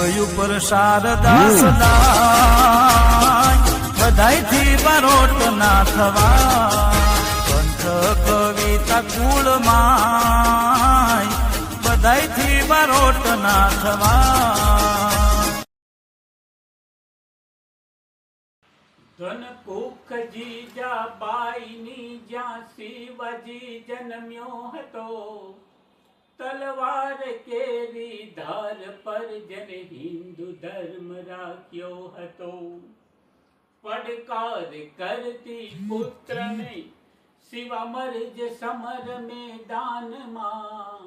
ઉપર શારદા સદાય બધાયથી બારોટ ના થવા કંઠ કવિતા કુળમાં બધાયથી બારોટ ના થવા ધન કુખ જીજાબાઈની જ્યાં શિવાજી જન્મ્યો હતો તલવાર કેરી ધાર પર જેને હિન્દુ ધર્મ રાખ્યો હતો પડકાર કરતી પુત્રને શિવા મરજ સમર મેદાનમાં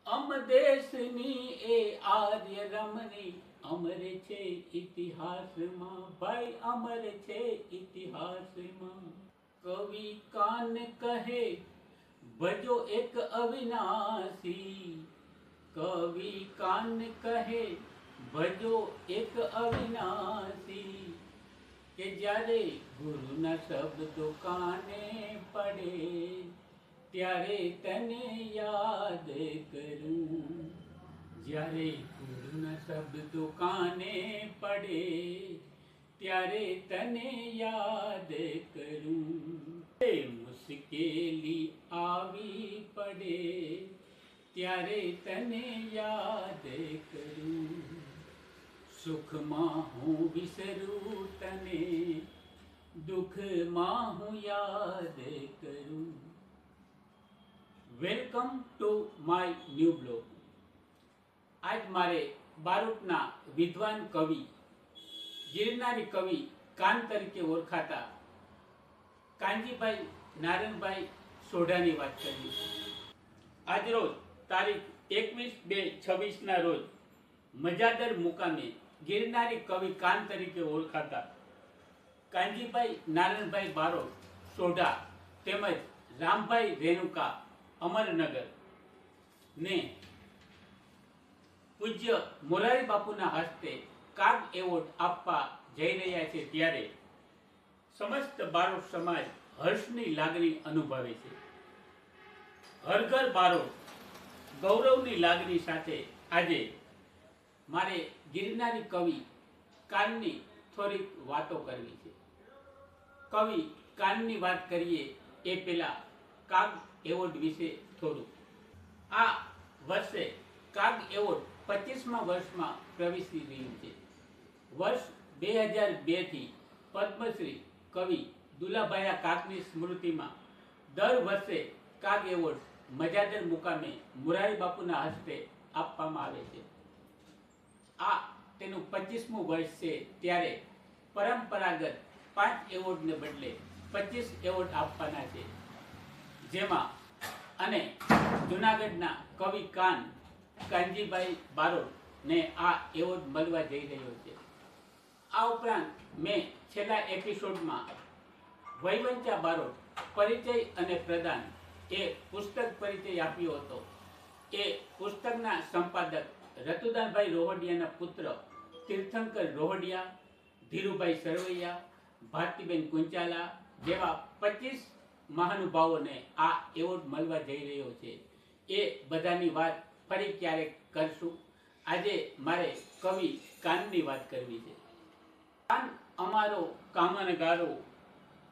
અમ દેશની એ આર્ય રમણી અમર છે ઇતિહાસમાં ભાઈ અમર છે ઇતિહાસમાં કવિ કાન કહે ભજો એક અવિનાશી કવિ કાન કહે ભજો એક અવિનાશી કે જ્યારે ગુરુના શબ્દો કાને પડે ત્યારે તને યાદ કરું જ્યારે ગુરુના શબ્દો કાને પડે ત્યારે તને યાદ કરું મુશ્કેલી આવી પડે ત્યારે તને યાદ કરું સુખમાં હું વિસરું તને દુઃખમાં હું યાદ કરું. Welcome to my new blog. આજ મારે બારોટના વિદ્વાન કવિ ગિરનારી કવિ કાન તરીકે ઓળખાતા કાનજીભાઈ નારણભાઈ સોઢાની વાત કરવી છે. આજરોજ તારીખ 21/2/26 રોજ મજાદર મુકામે ગિરનારી કવિ કાન તરીકે ઓળખાતા કાનજીભાઈ નારણભાઈ બારોટ સોઢા તેમજ રામભાઈ રેણુકા અમરનગર ને પૂજ્ય મોરારી બાપુના હસ્તે કાગ એવોર્ડ આપવા જઈ રહ્યા છે ત્યારે સમસ્ત બારોટ સમાજ હર્ષની લાગણી અનુભવે છે. હર ઘર બારોટ ગૌરવની લાગણી સાથે આજે મારે ગિરનારી કવિ કાનની થોડીક વાતો કરવી છે. કવિ કાનની વાત કરીએ એ પહેલા કાગ એવોર્ડ વિશે થોડું. આ વર્ષે કાગ એવોર્ડ 25મા વર્ષમાં પ્રવેશી રહ્યું છે. વર્ષ 2002 થી પદ્મશ્રી કવિ દુલાભાયા કાગની સ્મૃતિમાં દર વર્ષે કાગ એવોર્ડ મજાદર મુકામે મોરારી બાપુના હસ્તે આપવામાં આવે છે. આ તેનું 25મું વર્ષ છે ત્યારે પરંપરાગત 5 એવોર્ડને બદલે 25 એવોર્ડ આપવાના છે. જેમાં અને જૂનાગઢના કવિ કાનજીભાઈ બારોટ ને આ એવોર્ડ મળવા જઈ રહ્યો છે. આ ઉપરાંત મેં છેલ્લા એપિસોડમાં વૈવંચા બારોટ પરિચય અને પ્રદાન એ પુસ્તક પરિચય આપ્યો હતો. એ પુસ્તકના સંપાદક રતુદાનભાઈ રોહડિયાના પુત્ર તીર્થંકર રોહડિયા, ધીરુભાઈ સરવૈયા, ભારતીબેન કુંચાલા જેવા 25 મહાનુભાવોને આ એવોર્ડ મળવા જઈ રહ્યો છે. એ બધાની વાત ફરી ક્યારેક કરશું. આજે મારે કવિ કાનની વાત કરવી છે. કાન અમારો કામનગારો,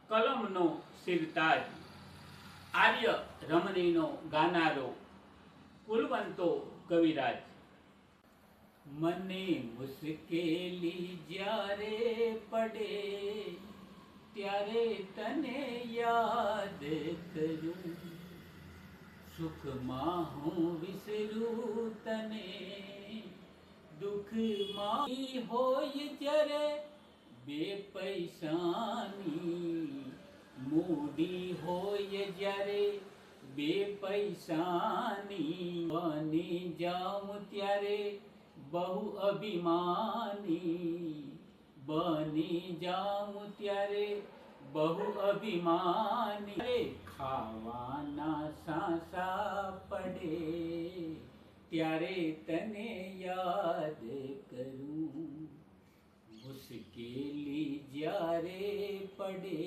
કલમનો સિરતાજ, આર્ય રમણીનો ગાનારો, કુલવંતો કવિરાજ. મને મુશ્કેલી જ્યારે પડે ત્યારે તને યાદ કરું, સુખમાં હું વિસરું તને દુઃખમાં હોય જ્યારે બે પૈસાની મૂડી હોય જ્યારે બે પૈસાની બની જાઉં ત્યારે બહુ અભિમાની બની જાઉં ત્યારે બહુ અભિમાની ખાવાના સાંસા પડે ત્યારે તને યાદ કરું, મુશ્કેલી જ્યારે પડે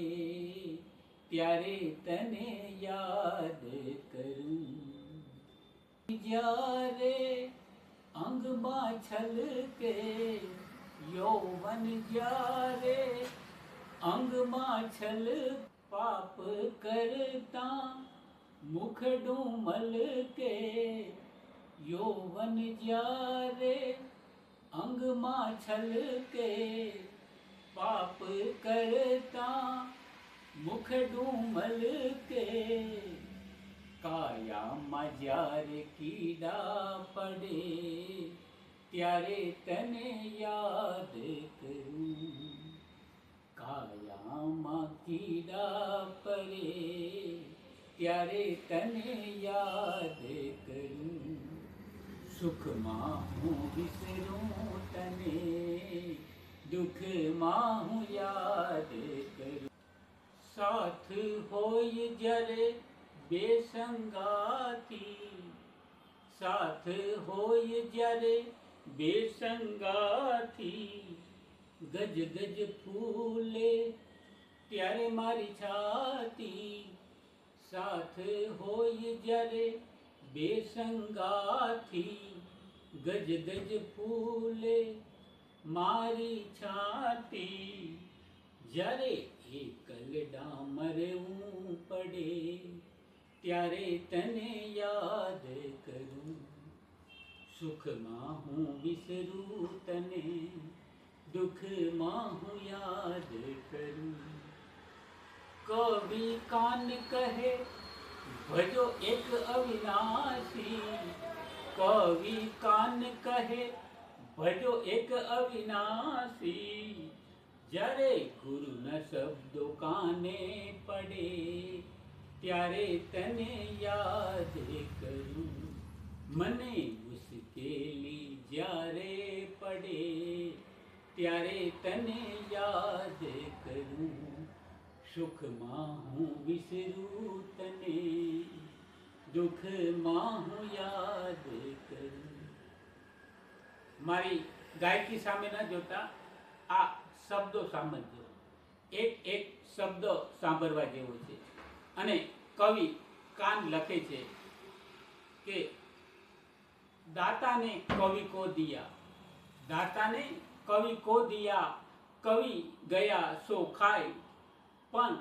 ત્યારે તને યાદ કરું. જ્યારે અંગમાં છલકે યૌવન જ્યારે અંગમાં છલ પાપ કરતા મુખડું મલકે યૌવન જ્યારે અંગમાં છલકે પાપ કરતા મુખડું મલકે કાયામાં જ્યારે કીડા પડે ત્યારે તને યાદ કરું કાયામાં કીડા પડે ત્યારે તને યાદ કરું સુખમાં હું વિસરું તને દુઃખમાં હું યાદ કરું સાથ હોય જ્યારે બેસંગાથી સાથ હોય જ્યારે બેસંગાથી ગજ ગજ ફૂલે ત્યારે મારી છાતી સાથ હોય જ્યારે બેસંગાથી ગજ ગજ ફૂલે મારી છાતી જ્યારે એકલ ડામરવું પડે ત્યારે તને યાદ કરું સુખમાં હું વિસરું તને દુઃખમાં હું યાદ કરું કવિ કાન કહે ભજો એક અવિનાશી કવિ કાન કહે ભજો એક અવિનાશી જ્યારે ગુરુના શબ્દો કાને પડે ત્યારે તને યાદ કરું મને મુશ્કેલી જ્યારે પડે ત્યારે તને યાદ કરું સુખમાં હું વિસરું તને દુઃખમાં હું યાદ કરું મારી ગાયકી સામે ન જોતા આ શબ્દો સાંભળજો એક એક શબ્દ સાંભળવા જેવો છે અને કવિ કાન લખે છે કે દાતા ને કવિ કો દિયા દાતા ને કવિ કો દિયા કવિ ગયા સો ખાય પણ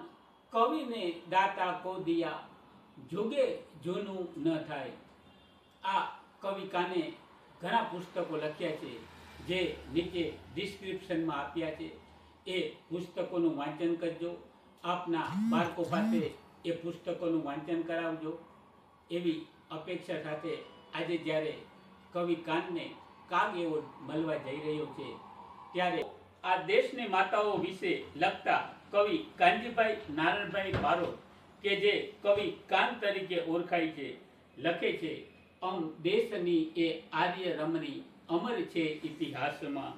કવિને દાતા કો દિયા જુગે જૂનું ન થાય આ કવિ કાને ઘણા પુસ્તકો લખ્યા છે જે નીચે ડિસ્ક્રિપ્શનમાં આપ્યા છે એ પુસ્તકોનું વાંચન કરજો આપના બાળકો પાસે એ પુસ્તકોનું વાંચન કરાવજો એવી અપેક્ષા સાથે આજે જ્યારે કવિ કાનને કાગ એવોર્ડ મળવા જઈ રહ્યો છે ત્યારે આ દેશની માતાઓ વિશે લખતા કવિ કાનજીભાઈ નારણભાઈ બારોટ કે જે કવિ કાન તરીકે ઓળખાય છે લખે છે દેશની એ આર્ય રમણી અમર છે ઇતિહાસમાં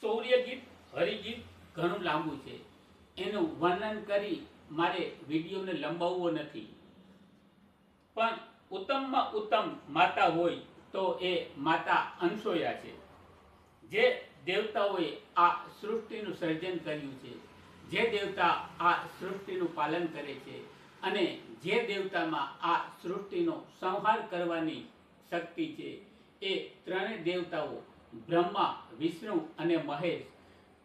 શૌર્યગીત હરિગીત ઘણું લાંબુ છે એનું વર્ણન કરી મારે વિડીયોને લંબાવવો નથી પણ ઉત્તમમાં ઉત્તમ માતા હોય તો એ માતા અનસોયા છે જે દેવતાઓએ આ સૃષ્ટિનું સર્જન કર્યું છે જે દેવતા આ સૃષ્ટિનું પાલન કરે છે અને જે દેવતામાં આ સૃષ્ટિનો સંહાર કરવાની શક્તિ છે એ ત્રણેય દેવતાઓ બ્રહ્મા વિષ્ણુ અને મહેશ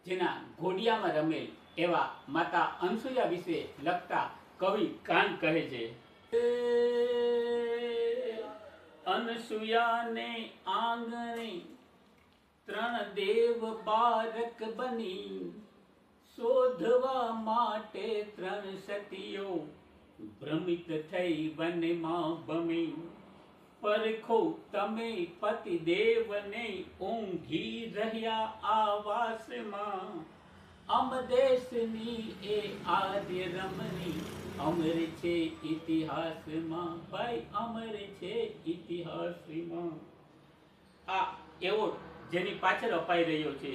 જેના ઘોડિયામાં રમેલ એવા માતા અનસુયા વિશે લખતા કવિ કાન કહે છે અનસુયાને આંગણે ત્રણ દેવ બારક બની શોધવા માટે ત્રણ સતીઓ ભ્રમિત થઈ વનમાં ભમી પરખો તમે પતિ દેવને ઊંઘી રહ્યા આવાસમાં અમદેશની એ આદ્ય રમણી અમર છે ઇતિહાસમાં ભાઈ અમર છે ઇતિહાસમાં આ એવોર્ડ જેની પાછળ અપાઈ રહ્યો છે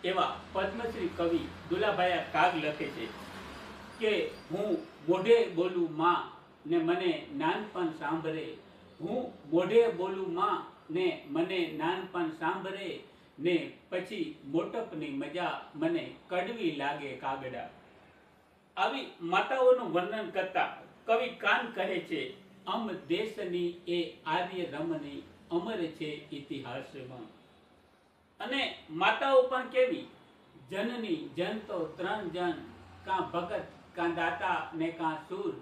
એવા પદ્મશ્રી કવિ દુલાભાઈ કાગ લખે છે કે હું મોઢે બોલું માં ને મને નાનપણ સાંભળે હું મોઢે બોલું માં ને મને નાનપણ સાંભળે ને પછી મોટપની મજા મને કડવી લાગે કાગડા આવી માતાઓનું વર્ણન કરતા કવિ કાન કહે છે અમ દેશની એ આર્ય રમણી અમર છે ઇતિહાસમાં. અને માતાઓ પણ કેવી, જનની જન તો ત્રણ જન, કાં ભગત કાં દાતા ને કાં સૂર,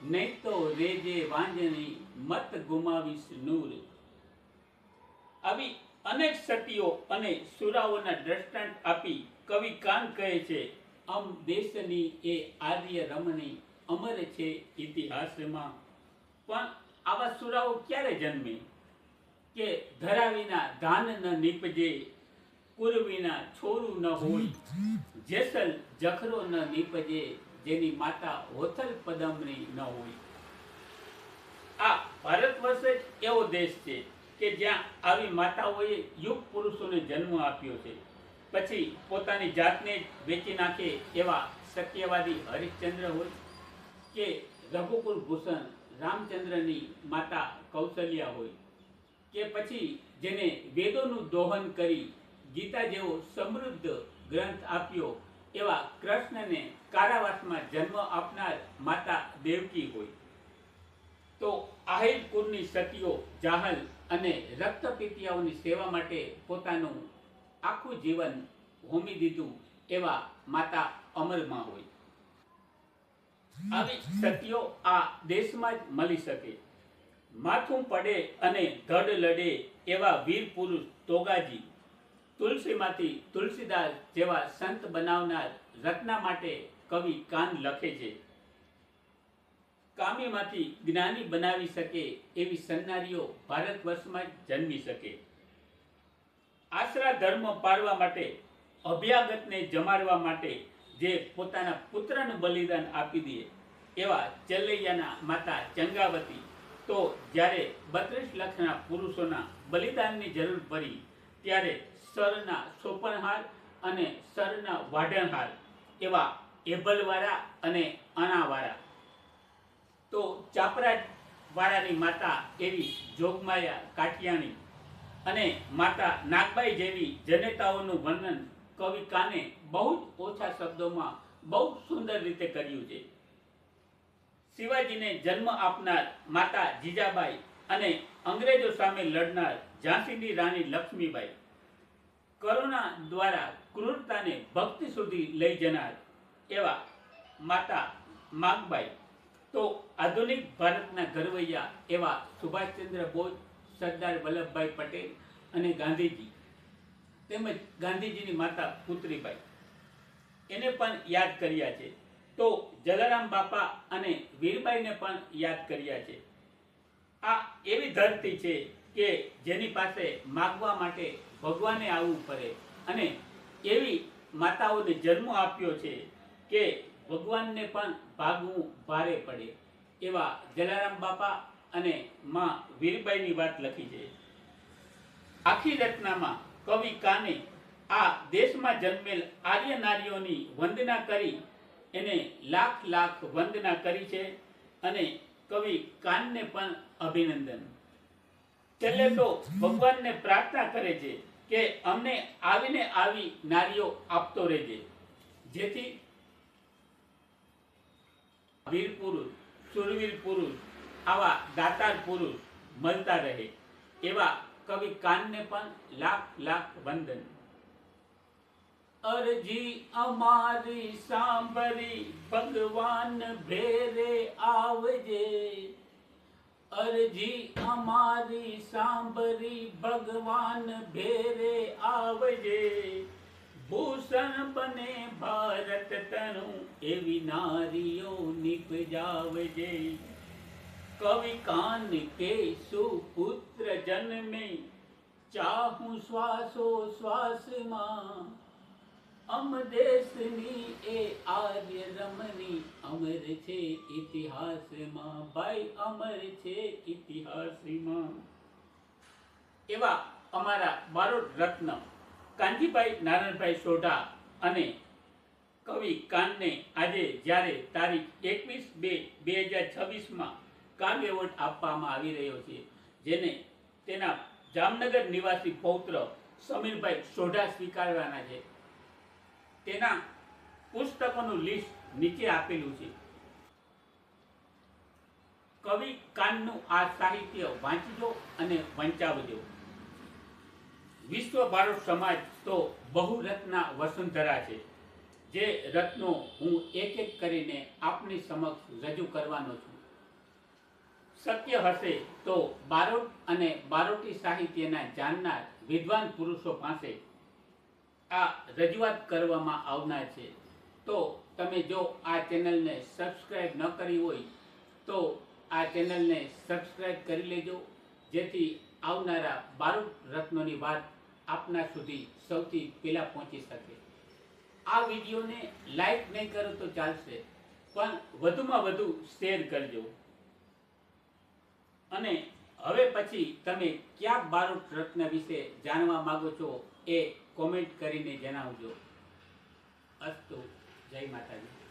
નહીં તો રેજે વાંજણી મત ગુમાવીશ નૂર. આવી અનેક સતીઓ અને સુરાઓના દ્રષ્ટાંત આપી કવિ કાન કહે છે, અમ દેશની એ આર્ય રમણી અમર છે ઇતિહાસમાં. પણ આવા સુરાઓ ક્યારે જન્મે કે ધરા વિના ધાન ન નીપજે, કુર વિના છોરું ન હોય, જેસલ જખરો ન નીપજે, જેની માતા હોથલ પદમની ન હોય. આ ભારત વર્ષ જ એવો દેશ છે કે જ્યાં આવી માતાઓએ યુગ પુરુષોને જન્મ આપ્યો છે. પછી પોતાની જાતને વેચી નાખે એવા સત્યવાદી હરિશ્ચંદ્ર હોય કે રઘુકુલ ભૂષણ રામચંદ્રની માતા કૌશલ્યા હોય કે પછી જેને વેદોનું દોહન કરી ગીતા જેવો સમૃદ્ધ ગ્રંથ આપ્યો એવા કૃષ્ણને કારાવાસમાં જન્મ આપનાર માતા દેવકી હોય. તો આહિર કુળની સતીઓ જાહલ અને રક્તપિતિયાઓની સેવા માટે પોતાનું આખું જીવન હોમી દીધું એવા માતા અમરમાં હોય. આવી સતીઓ આ દેશમાં જ મળી શકે. માથું પડે અને ધડ લડે એવા વીર પુરુષ તોગાજી, તુલસીમાંથી તુલસીદાસ જેવા સંત બનાવનાર રત્ના માટે કવિ કાન લખે છે. કામીમાંથી જ્ઞાની બનાવી શકે એવી સન્નારીઓ ભારત વર્ષમાં જ જન્મી શકે. આશરા ધર્મ પાળવા માટે, અભ્યાગતને જમાડવા માટે જે પોતાના પુત્રનું બલિદાન આપી દે એવા ચેલૈયાના માતા ચંગાવતી. તો જ્યારે 32 લાખના પુરુષોના બલિદાનની જરૂર પડી ત્યારે સરના સોપનહાર અને સરના વાઢણહાર એવા એભલવાળા અને અણાવાળા. તો ચાપરાજ વાળાની માતા એવી જોગમાયા કાઠિયાણી અને માતા નાગબાઈ જેવી જનેતાઓનું વર્ણન કવિ કાને બહુ જ ઓછા શબ્દોમાં બહુ સુંદર રીતે કર્યું છે. શિવાજીને જન્મ આપનાર માતા જીજાબાઈ અને અંગ્રેજો સામે લડનાર ઝાંસીની રાણી લક્ષ્મીબાઈ, કરુણા દ્વારા ક્રૂરતાને ભક્તિ સુધી લઈ જનાર એવા માતા માગબાઈ. તો આધુનિક ભારતના ઘરવૈયા એવા સુભાષચંદ્ર બોઝ, સરદાર વલ્લભભાઈ પટેલ અને ગાંધીજી, તેમજ ગાંધીજીની માતા પુત્રીબાઈ, એને પણ યાદ કર્યા છે. તો જલારામ બાપા અને વીરબાઈને પણ યાદ કર્યા છે. આ એવી ધરતી છે કે જેની પાસે માગવા માટે ભગવાને આવવું પડે અને એવી માતાઓને જન્મ આપ્યો છે કે ભગવાનને પણ ભાગવું ભારે પડે. એવા જલારામ બાપા અને માં વીરબાઈની વાત લખી છે. આખી રચનામાં કવિ કાને આ દેશમાં જન્મેલ આર્ય નારીઓની વંદના કરી એને લાખ લાખ વંદના કરી છે અને કવિ કાનને પણ અભિનંદન. છેલ્લે તો ભગવાનને પ્રાર્થના કરે છે કે અમને આવીને આવી નારીઓ આપતો રહેજે, જેથી વીર પુરુષ, સુરવીર પુરુષ, આવા દાતાર પુરુષ મળતા રહે. એવા કવિ કાનને પણ લાખ લાખ વંદન. અરજી અમારી સાંભળી ભગવાન ભેરે આવજે, અરજી અમારી સાંભળી ભગવાન ભેરે આવજે, ભૂષણ બને ભારત તણું એવી નારીઓ નિપજાવજે. કવિ કાન કે સુપુત્ર જન્મે ચાહું શ્વાસો શ્વાસમાં, અમ દેશની એ આર્ય રમણી અમર છે ઇતિહાસમાં. ભાઈ અમર છે ઇતિહાસમાં. એવા અમારા બારોટ રત્ન કાનજીભાઈ નારાયણભાઈ સોઢા અને કવિ કાનને આજે જ્યારે તારીખ 21/2/2026 કાગ એવોર્ડ આપવામાં આવી રહ્યો છે, જેને તેના જામનગર નિવાસી પૌત્ર સમીરભાઈ સોઢા સ્વીકારવાના છે. તેના પુસ્તકોનું લિસ્ટ નીચે આપેલું છે. કવિ કાનનું આ સાહિત્ય વાંચજો અને વંચાવજો. વિશ્વ બારોટ સમાજ તો બહુરત્ના વસુંધરા છે, જે રત્નો હું એક એક કરીને આપની સમક્ષ રજૂ કરવાનો છું. શક્ય હશે તો બારોટ અને બારોટી સાહિત્યના જાણનાર વિદ્વાન પુરુષો પાસે આ રજૂઆત કરવામાં આવનાર છે. તો તમે જો આ ચેનલને સબસ્ક્રાઇબ ન કરી હોય તો આ ચેનલને સબસ્ક્રાઇબ કરી લેજો, જેથી આવનારા બારોટ રત્નોની વાત આપના સુધી સૌથી પહેલાં પહોંચી શકે. આ વિડીયોને લાઈક નહીં કરો તો ચાલશે, પણ વધુમાં વધુ શેર કરજો. અને હવે પછી તમે કયા બારોટ રત્ન વિશે જાણવા માંગો છો એ કોમેન્ટ કરીને જણાવજો. અસ્તુ. જય માતાજી.